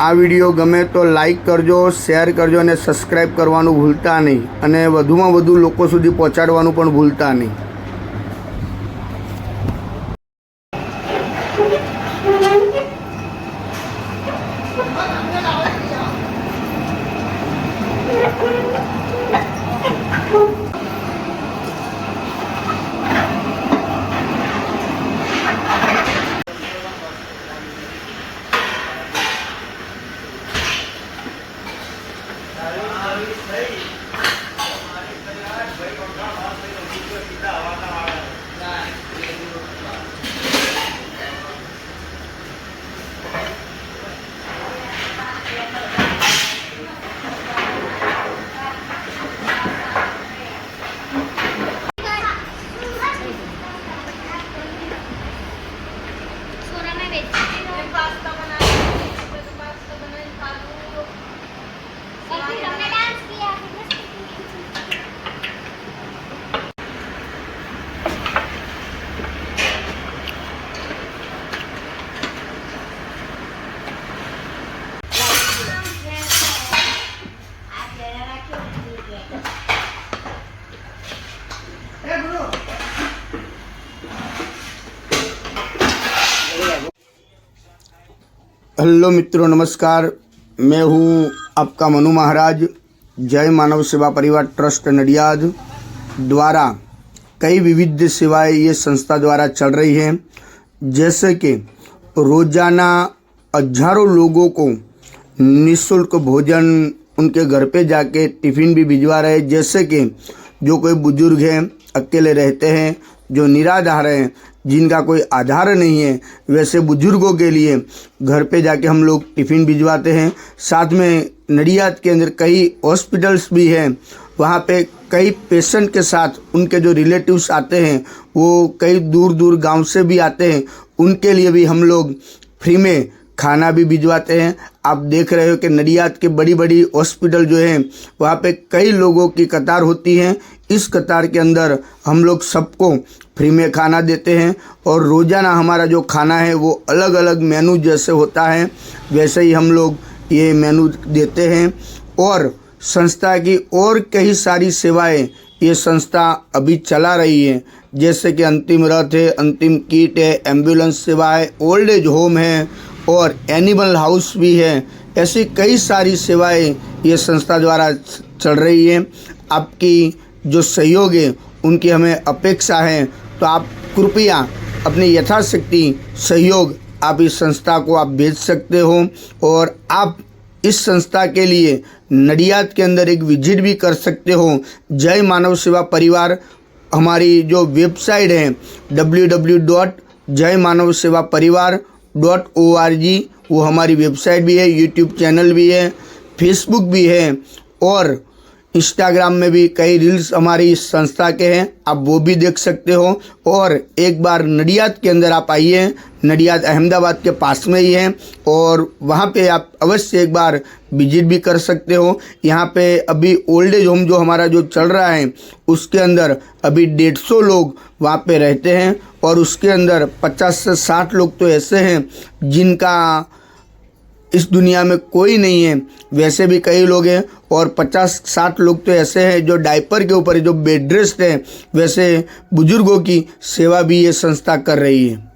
आ video गमे तो like करजो, शेर करजो અને સબસ્ક્રાઇબ કરવાનું ભૂલતા નહીં અને વધુમાં વધુ લોકો સુધી પહોંચાડવાનું પણ ભૂલતા નહીં। हेलो मित्रों, नमस्कार। मैं हूँ आपका मनु महाराज। जय मानव सेवा परिवार ट्रस्ट नडियाद द्वारा कई विविध सेवाएं ये संस्था द्वारा चल रही हैं, जैसे कि रोज़ाना हजारों लोगों को निःशुल्क भोजन उनके घर पे जाके टिफ़िन भी भिजवा रहे हैं। जैसे कि जो कोई बुजुर्ग हैं, अकेले रहते हैं, जो निराधार हैं, जिनका कोई आधार नहीं है, वैसे बुजुर्गों के लिए घर पे जाके हम लोग टिफ़िन भिजवाते हैं। साथ में नडियाद के अंदर कई हॉस्पिटल्स भी हैं, वहाँ पे कई पेशेंट के साथ उनके जो रिलेटिव्स आते हैं, वो कई दूर दूर गांव से भी आते हैं, उनके लिए भी हम लोग फ्री में खाना भी भिजवाते हैं। आप देख रहे हो कि नडियाद के बड़ी बड़ी हॉस्पिटल जो हैं, वहाँ पे कई लोगों की कतार होती है। इस कतार के अंदर हम लोग सबको फ्री में खाना देते हैं और रोज़ाना हमारा जो खाना है वो अलग अलग मेनू जैसे होता है वैसे ही हम लोग ये मेनू देते हैं। और संस्था की और कई सारी सेवाएं ये संस्था अभी चला रही है, जैसे कि अंतिम रथ है, अंतिम किट है, एम्बुलेंस सेवा है, ओल्ड एज होम है और एनिमल हाउस भी है। ऐसी कई सारी सेवाएं ये संस्था द्वारा चल रही है। आपकी जो सहयोग है उनकी हमें अपेक्षा है, तो आप कृपया अपने यथाशक्ति सहयोग आप इस संस्था को आप भेज सकते हो और आप इस संस्था के लिए नडियाद के अंदर एक विजिट भी कर सकते हो। जय मानव सेवा परिवार हमारी जो वेबसाइट है www.jaymanavsevaparivar.org, वो हमारी वेबसाइट भी है, यूट्यूब चैनल भी है, फेसबुक भी है और इंस्टाग्राम में भी कई रील्स हमारी इस संस्था के हैं, आप वो भी देख सकते हो। और एक बार नडियाद के अंदर आप आइए, नडियाद अहमदाबाद के पास में ही है और वहाँ पे आप अवश्य एक बार विजिट भी कर सकते हो। यहाँ पे अभी ओल्ड एज होम जो हमारा जो चल रहा है उसके अंदर अभी 150 लोग वहाँ पे रहते हैं और उसके अंदर 50 से 60 लोग तो ऐसे हैं जिनका इस दुनिया में कोई नहीं है, वैसे भी कई लोग हैं और 50-60 लोग तो ऐसे हैं जो डायपर के ऊपर जो बेड रेस्ट है, वैसे बुजुर्गों की सेवा भी ये संस्था कर रही है।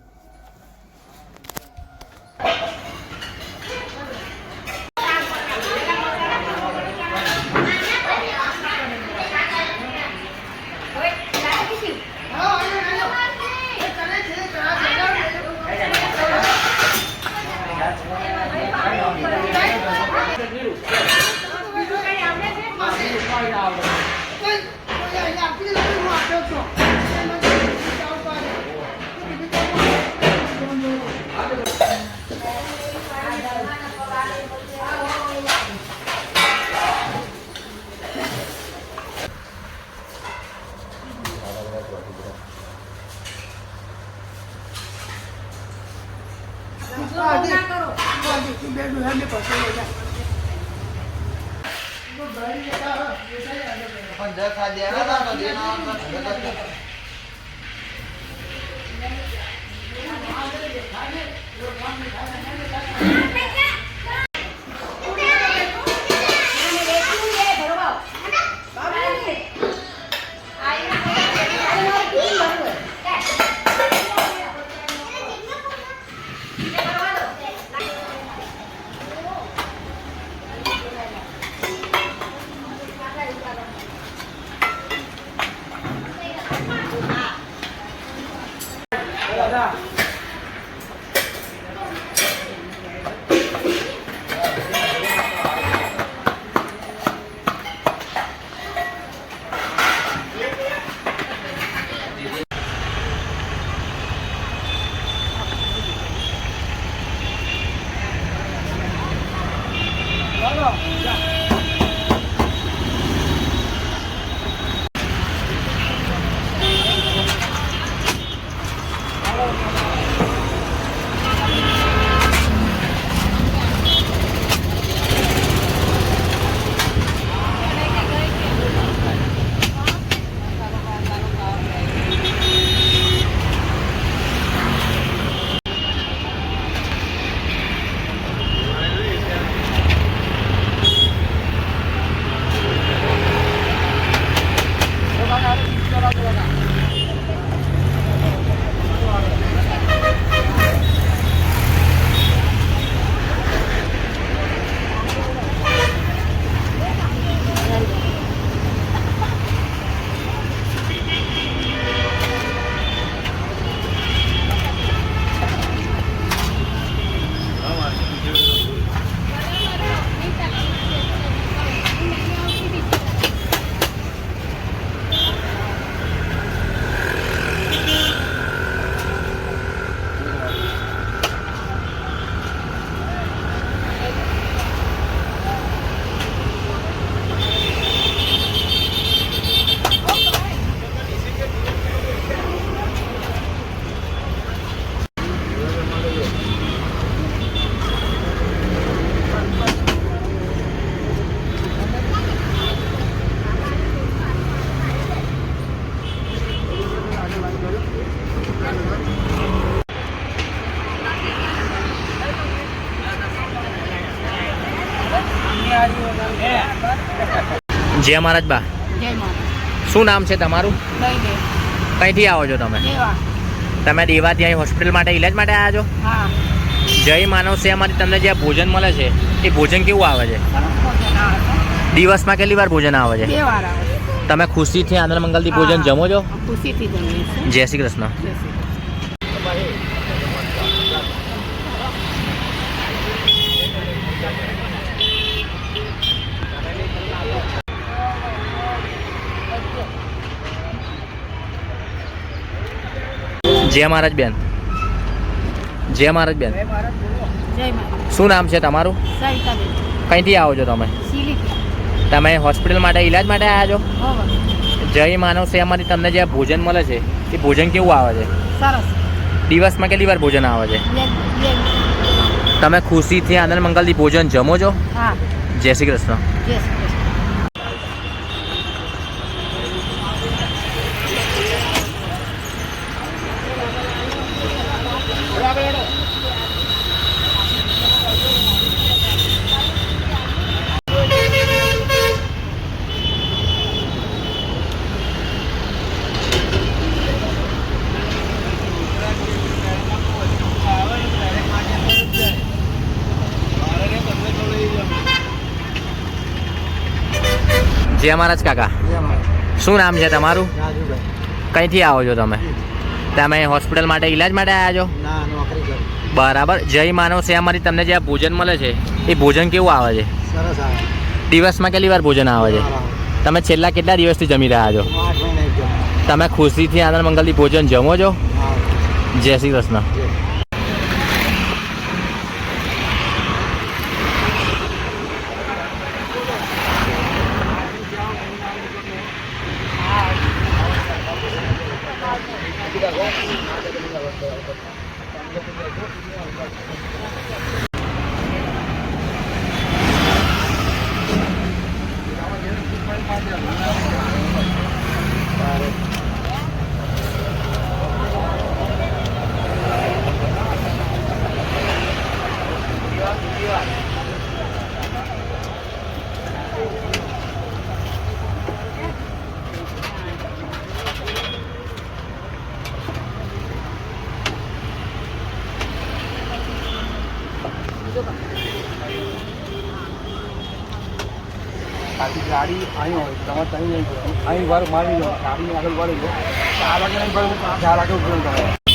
જય મહારાજ બા, શું નામ છે તમારું? કઈથી આવો છો તમે? તમે દેવાથી અહીં હોસ્પિટલ માટે ઇલાજ માટે આવ્યા છો? જય માનવ સેવામાંથી તમને જે ભોજન મળે છે એ ભોજન કેવું આવે છે? દિવસમાં કેટલી વાર ભોજન આવે છે? તમે ખુશીથી આનંદ મંગલથી ભોજન જમો છો? જય શ્રી કૃષ્ણ. જય મહારાજ બેન. જય મહારાજ બેન. શું નામ છે તમારું? કઈથી આવો છો તમે? તમે હોસ્પિટલ માટે ઇલાજ માટે આવ્યા છો? જય માનવ સેવામાંથી તમને જે ભોજન મળે છે એ ભોજન કેવું આવે છે? દિવસમાં કેટલી વાર ભોજન આવે છે? તમે ખુશીથી આનંદ મંગલથી ભોજન જમો છો? જય શ્રી કૃષ્ણ. જય મહારાજ કાકા, શું નામ છે તમારું? કઈથી આવો છો તમે? તમે હોસ્પિટલ માટે ઇલાજ માટે આવ્યા છો? બરાબર. જય માનવ સેવામાંથી તમને જે ભોજન મળે છે એ ભોજન કેવું આવે છે? દિવસમાં કેટલી વાર ભોજન આવે છે? તમે છેલ્લા કેટલા દિવસથી જમી રહ્યા છો? તમે ખુશીથી આનંદ મંગલથી ભોજન જમો છો? જય શ્રી કૃષ્ણ. ગાડી અહીં હોય તમારે ત્યાં અહીં વાર મારી લો ગાડીની આગળ વાળી લો 4 વાગે નહીં 4 વાગે ઉભું